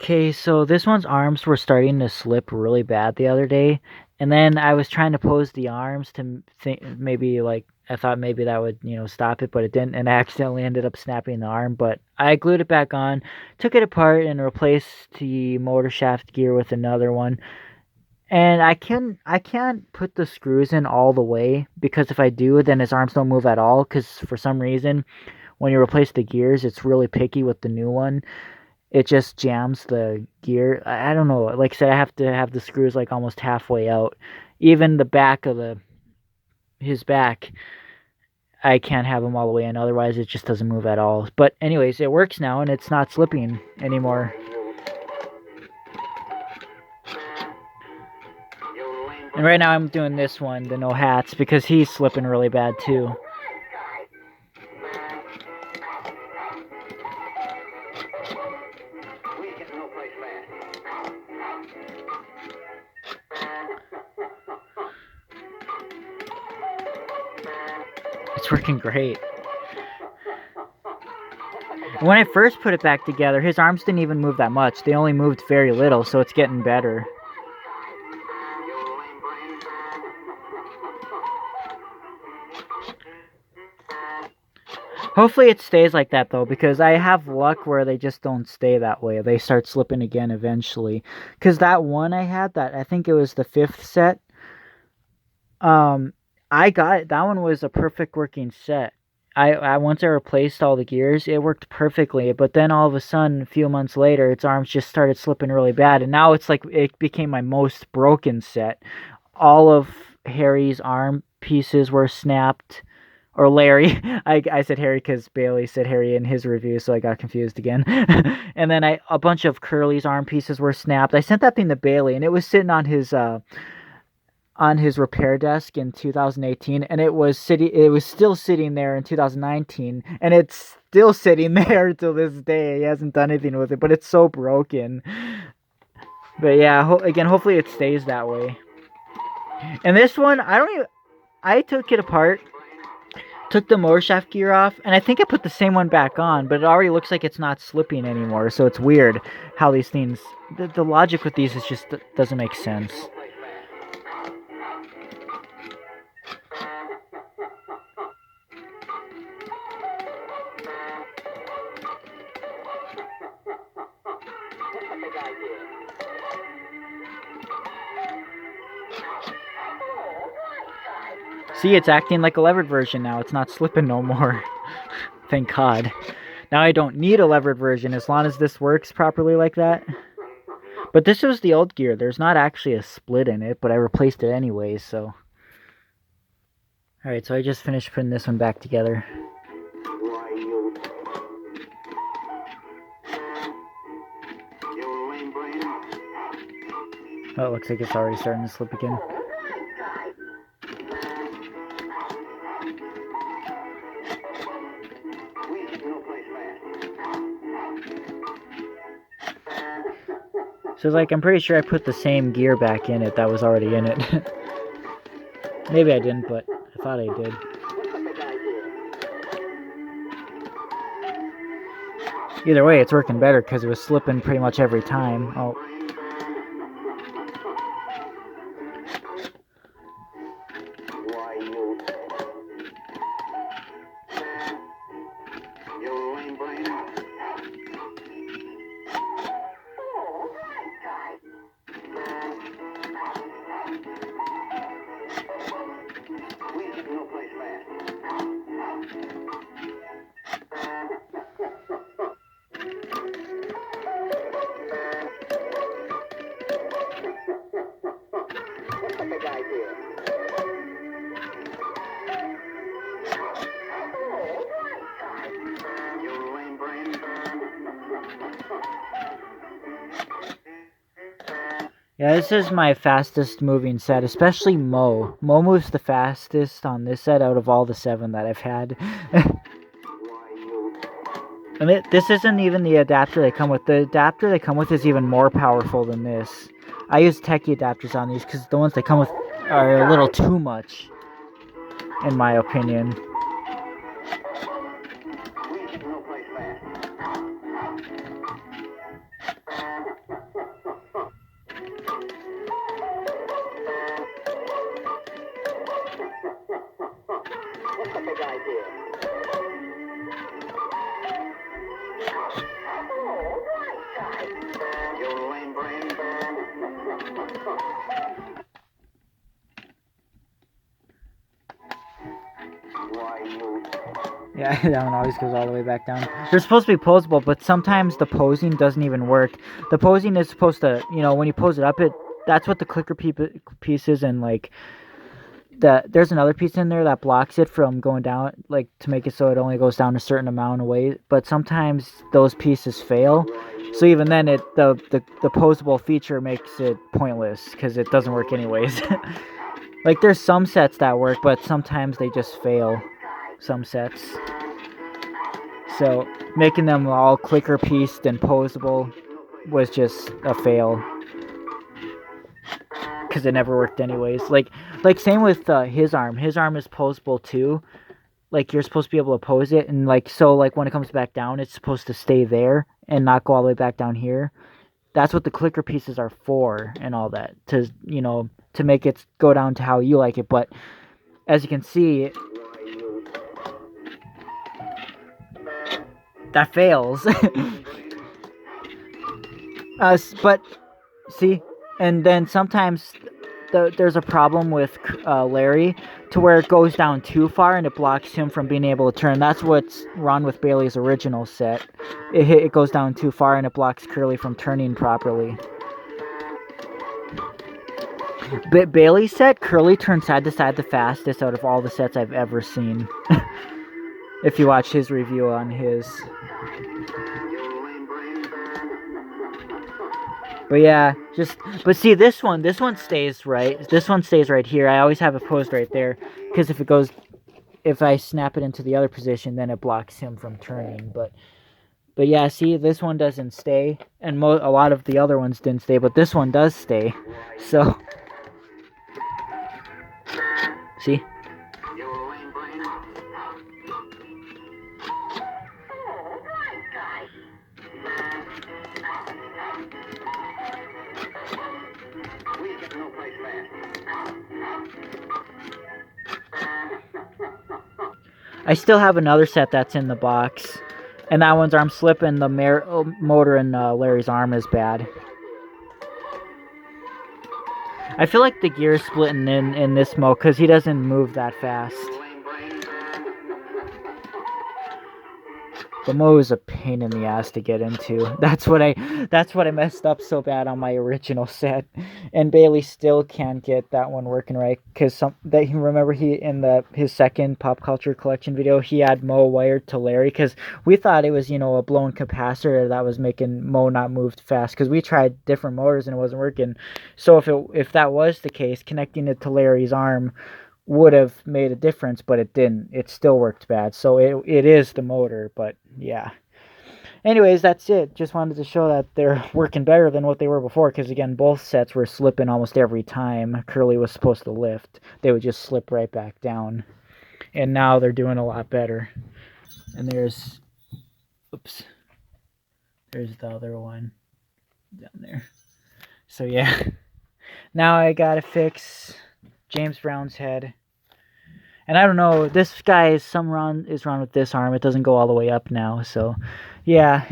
Okay, so this one's arms were starting to slip really bad the other day, and then I was trying to pose the arms to think maybe like I thought maybe that would stop it, but it didn't, and I accidentally ended up snapping the arm. But I glued it back on, took it apart, and replaced the motor shaft gear with another one. And I can't put the screws in all the way because if I do, then his arms don't move at all. Because for some reason, when you replace the gears, it's really picky with the new one. It just jams the gear. I don't know. Like I said, I have to have the screws like almost halfway out. Even the back of the his back, I can't have them all the way in. Otherwise, it just doesn't move at all. But anyways, it works now and it's not slipping anymore. And right now I'm doing this one, the no hats, because he's slipping really bad too. It's working great. When I first put it back together, his arms didn't even move that much. They only moved very little, so it's getting better. Hopefully it stays like that though, because I have luck where they just don't stay that way. They start slipping again eventually. Because that one I had, that I think it was the 5th set, I got that one was a perfect working set. I once I replaced all the gears, it worked perfectly. But then all of a sudden, a few months later, its arms just started slipping really bad, and now it's like it became my most broken set. All of Harry's arm pieces were snapped, or Larry. I said Harry because Bailey said Harry in his review, so I got confused again. And then a bunch of Curly's arm pieces were snapped. I sent that thing to Bailey, and it was sitting on his repair desk in 2018, and it was still sitting there in 2019, and it's still sitting there till this day. He hasn't done anything with it, but it's so broken. But yeah, again, hopefully it stays that way. And this one, I took it apart, took the motor shaft gear off, and I think I put the same one back on, but it already looks like it's not slipping anymore. So it's weird how these things, the logic with these is just doesn't make sense. See, it's acting like a levered version now. It's not slipping no more. Thank God. Now I don't need a levered version as long as this works properly like that. But this was the old gear. There's not actually a split in it, but I replaced it anyways, so. Alright, so I just finished putting this one back together. Oh, it looks like it's already starting to slip again. So like, I'm pretty sure I put the same gear back in it that was already in it. Maybe I didn't, but I thought I did. Either way, it's working better because it was slipping pretty much every time. Oh. Yeah, this is my fastest moving set, especially Mo. Mo moves the fastest on this set out of all the 7 that I've had. And this isn't even the adapter they come with. The adapter they come with is even more powerful than this. I use techie adapters on these because the ones they come with are a little too much, in my opinion. Yeah, that one always goes all the way back down. They're supposed to be posable, but sometimes the posing doesn't even work. The posing is supposed to, when you pose it up, that's what the clicker piece is, and like there's another piece in there that blocks it from going down, like to make it so it only goes down a certain amount of weight. But sometimes those pieces fail, so even then, the posable feature makes it pointless because it doesn't work anyways. Like there's some sets that work, but sometimes they just fail. Some sets. So making them all clicker pieced and posable was just a fail because it never worked anyways. Like same with his arm. His arm is posable too. Like you're supposed to be able to pose it, and like when it comes back down, it's supposed to stay there and not go all the way back down here. That's what the clicker pieces are for and all that, to make it go down to how you like it. But as you can see, that fails. But see, and then sometimes there's a problem with Larry, to where it goes down too far and it blocks him from being able to turn. That's what's wrong with Bailey's original set. It goes down too far and it blocks Curly from turning properly. But Bailey's set, Curly turns side to side the fastest out of all the sets I've ever seen. If you watch his review on his. But yeah, but see, this one stays right. This one stays right here. I always have it posed right there, because if I snap it into the other position, then it blocks him from turning. But yeah, see, this one doesn't stay, and a lot of the other ones didn't stay, but this one does stay. So, see? I still have another set that's in the box, and that one's arm slip, and the motor in Larry's arm is bad. I feel like the gear is splitting in this mode because he doesn't move that fast. The mode is a pain in the ass to get into. That's what I messed up so bad on my original set, and Bailey still can't get that one working right, because remember in his second pop culture collection video, he had Mo wired to Larry, because we thought it was a blown capacitor that was making Mo not move fast, because we tried different motors and it wasn't working. So if that was the case, connecting it to Larry's arm would have made a difference, but it didn't. It still worked bad. So it is the motor, but yeah. Anyways, that's it. Just wanted to show that they're working better than what they were before, because again, both sets were slipping almost every time Curly was supposed to lift. They would just slip right back down. And now they're doing a lot better. And there's the other one down there. So yeah. Now I gotta fix James Brown's head. And I don't know, this guy is wrong with this arm. It doesn't go all the way up now. So yeah.